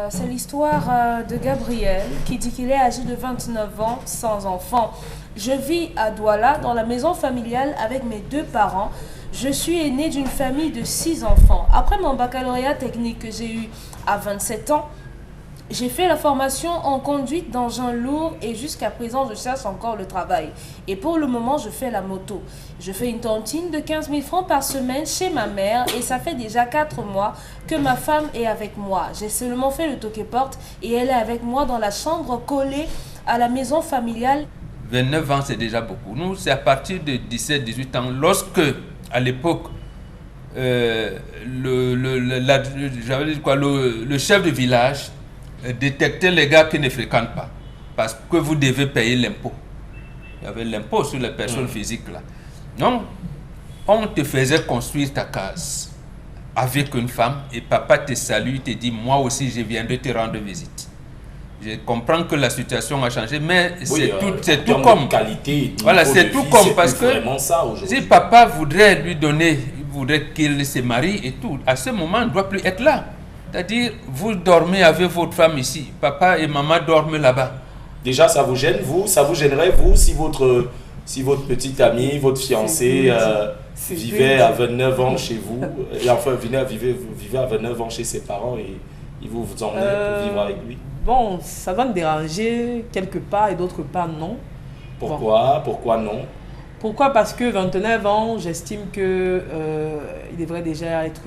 C'est l'histoire de Gabriel qui dit qu'il est âgé de 29 ans sans enfant. Je vis à Douala dans la maison familiale avec mes 2 parents. Je suis aîné d'une famille de 6 enfants. Après mon baccalauréat technique que j'ai eu à 27 ans, j'ai fait la formation en conduite d'engins lourds et jusqu'à présent, je cherche encore le travail. Et pour le moment, je fais la moto. Je fais une tontine de 15 000 francs par semaine chez ma mère et ça fait déjà 4 mois que ma femme est avec moi. J'ai seulement fait le toquet-porte et elle est avec moi dans la chambre collée à la maison familiale. 29 ans, c'est déjà beaucoup. Nous, c'est à partir de 17-18 ans, lorsque, à l'époque, le chef de village détectait les gars qui ne fréquentent pas, parce que vous devez payer l'impôt. Il y avait l'impôt sur les personnes physiques là. Donc, on te faisait construire ta case avec une femme et papa te salue, te dit moi aussi je viendrai te rendre visite. Je comprends que la situation a changé, mais oui, c'est tout comme qualité. Voilà, c'est tout comme parce que si papa voudrait lui donner, il voudrait qu'il se marie et tout, à ce moment, il ne doit plus être là. C'est-à-dire, vous dormez avec votre femme ici, papa et maman dorment là-bas. Déjà, ça vous gêne, vous? Ça vous gênerait, vous, si votre petite amie, votre fiancée vivait à 29 ans chez vous, et enfin, vivait à 29 ans chez ses parents et il vous emmenait pour vivre avec lui? Bon, ça va me déranger quelque part et d'autre part, non. Pourquoi? Bon. Pourquoi non? Pourquoi? Parce que 29 ans, j'estime qu'il devrait déjà être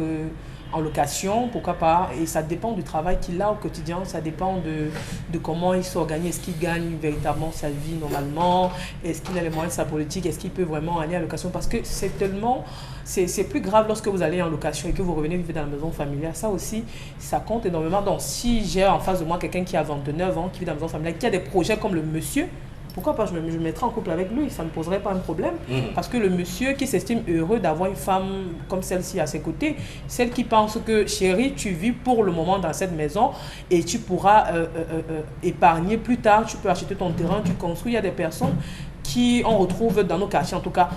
en location, pourquoi pas, et ça dépend du travail qu'il a au quotidien, ça dépend de comment il s'organise, est-ce qu'il gagne véritablement sa vie normalement, est-ce qu'il a les moyens de sa politique, est-ce qu'il peut vraiment aller en location, parce que c'est tellement, c'est plus grave lorsque vous allez en location et que vous revenez vivre dans la maison familiale, ça aussi, ça compte énormément. Donc si j'ai en face de moi quelqu'un qui a 29 ans, qui vit dans la maison familiale, qui a des projets comme le monsieur, pourquoi pas, je me mettrais en couple avec lui, ça ne poserait pas un problème. Parce que le monsieur qui s'estime heureux d'avoir une femme comme celle-ci à ses côtés, celle qui pense que chérie, tu vis pour le moment dans cette maison et tu pourras épargner plus tard, tu peux acheter ton terrain, tu construis. Il y a des personnes qui on retrouve dans nos quartiers, en tout cas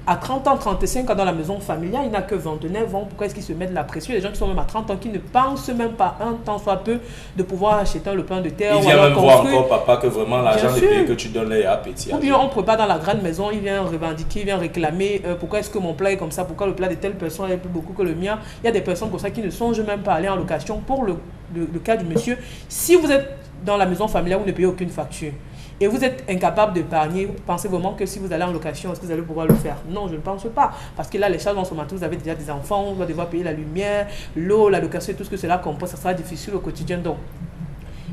à 30 ans, 35 ans dans la maison familiale, il n'a que 29 ans. Pourquoi est-ce qu'ils se mettent de la pression? Il y a des gens qui sont même à 30 ans qui ne pensent même pas un temps soit peu de pouvoir acheter un lopin de terre. Il vient même voir encore papa que vraiment l'argent de payer que tu donnes est appétit. Ou bien on prépare dans la grande maison, il vient revendiquer, il vient réclamer pourquoi est-ce que mon plat est comme ça, pourquoi le plat de telle personne est plus beaucoup que le mien. Il y a des personnes comme ça qui ne songent même pas à aller en location. Pour le cas du monsieur, si vous êtes dans la maison familiale, vous ne payez aucune facture. Et vous êtes incapable d'épargner, vous pensez vraiment que si vous allez en location, est-ce que vous allez pouvoir le faire? Non, je ne pense pas. Parce que là, les charges en ce moment, vous avez déjà des enfants, vous allez devoir payer la lumière, l'eau, la location et tout ce que cela comporte, ça sera difficile au quotidien. Donc,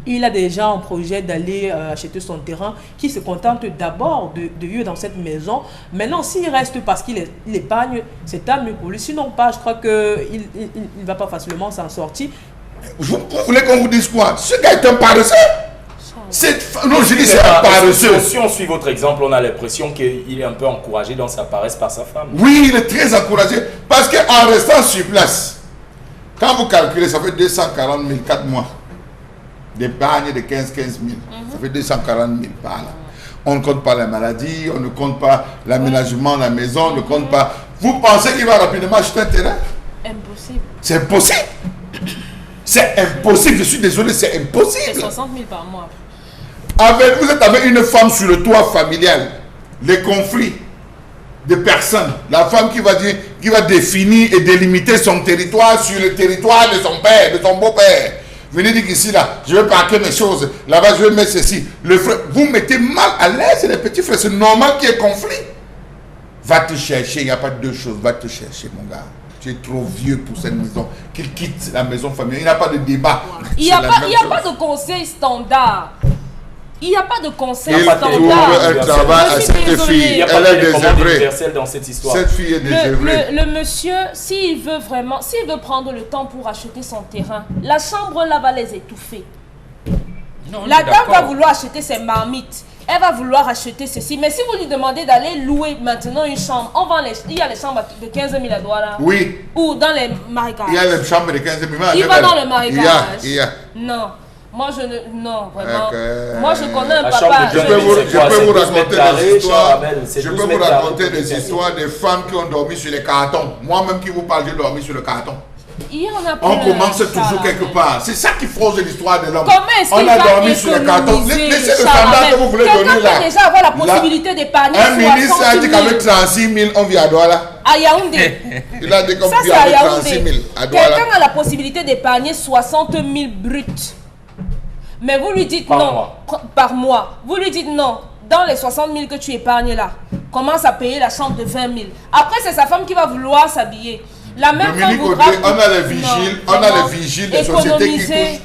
il a déjà un projet d'aller acheter son terrain, qui se contente d'abord de vivre dans cette maison. Maintenant, s'il reste parce qu'il épargne, c'est tant mieux pour lui. Sinon pas, je crois qu'il ne va pas facilement s'en sortir. Vous voulez qu'on vous dise quoi? Ce gars est un paresseux. Non, je dis c'est un paresseux. Si on suit votre exemple, on a l'impression qu'il est un peu encouragé dans sa paresse par sa femme. Oui, il est très encouragé. Parce qu'en restant sur place, quand vous calculez, ça fait 240 000, 4 mois d'épargne de 15 000. Ça fait 240 000 par là. On ne compte pas la maladie, on ne compte pas l'aménagement de la maison, on ne compte pas... Vous pensez qu'il va rapidement acheter un terrain? Impossible. C'est impossible. C'est impossible, je suis désolé, c'est impossible. C'est 60 000 par mois. Vous êtes avec une femme sur le toit familial, les conflits de personnes, la femme qui va définir et délimiter son territoire sur le territoire de son père, de son beau-père. Venez dire qu'ici, là, je vais parquer mes choses, là-bas, je vais mettre ceci. Le frère, vous mettez mal à l'aise les petits frères, c'est normal qu'il y ait conflit. Va te chercher, il n'y a pas deux choses, va te chercher, mon gars. Tu es trop vieux pour cette maison. Qu'il quitte la maison familiale, il n'y a pas de débat. Il n'y a pas de conseil standard. Il n'y a pas de conseil standard. Elle travaille à cette fille. Il n'y a pas de commande universelle dans cette histoire. Cette fille est désœuvrée. Le monsieur, s'il veut prendre le temps pour acheter son terrain, la chambre là va les étouffer. Non, la dame va vouloir acheter ses marmites. Elle va vouloir acheter ceci. Mais si vous lui demandez d'aller louer maintenant une chambre, il y a les chambres de 15 000 à Douala. Oui. Ou dans les marécages. Il y a les chambres de 15 000. Il va dans le marécage. Il y a. Non. Moi, non, vraiment. Moi, je connais un papa. papa. Je peux vous raconter des histoires. Je peux vous raconter des histoires de femmes qui ont dormi sur les cartons. Moi-même qui vous parle, j'ai dormi sur le carton. Il y en a On plein, commence toujours Charamel. quelque part. C'est ça qui fraude l'histoire de l'homme. Comment est-ce On qu'il a va dormi sur les cartons. économiser, Laissez le Charamel? standard que vous voulez Quelqu'un donner là. peut déjà avoir la possibilité d'épargner Un ministre 60 a 000 dit qu'avec 36 000, on vit à Douala. à Yaoundé. Il a dit qu'on Ça, vit c'est à avec 36 000 Yaoundé. à Douala. Quelqu'un a la possibilité d'épargner 60 000 bruts. Mais vous lui dites Par non. mois. Par mois. Vous lui dites non. Dans les 60 000 que tu épargnes là, commence à payer la chambre de 20 000. Après, c'est sa femme qui va vouloir s'habiller. La même Dominique femme voudra... Audrey, on a les vigiles, Non, on a vraiment, les vigiles des sociétés qui économiser. touchent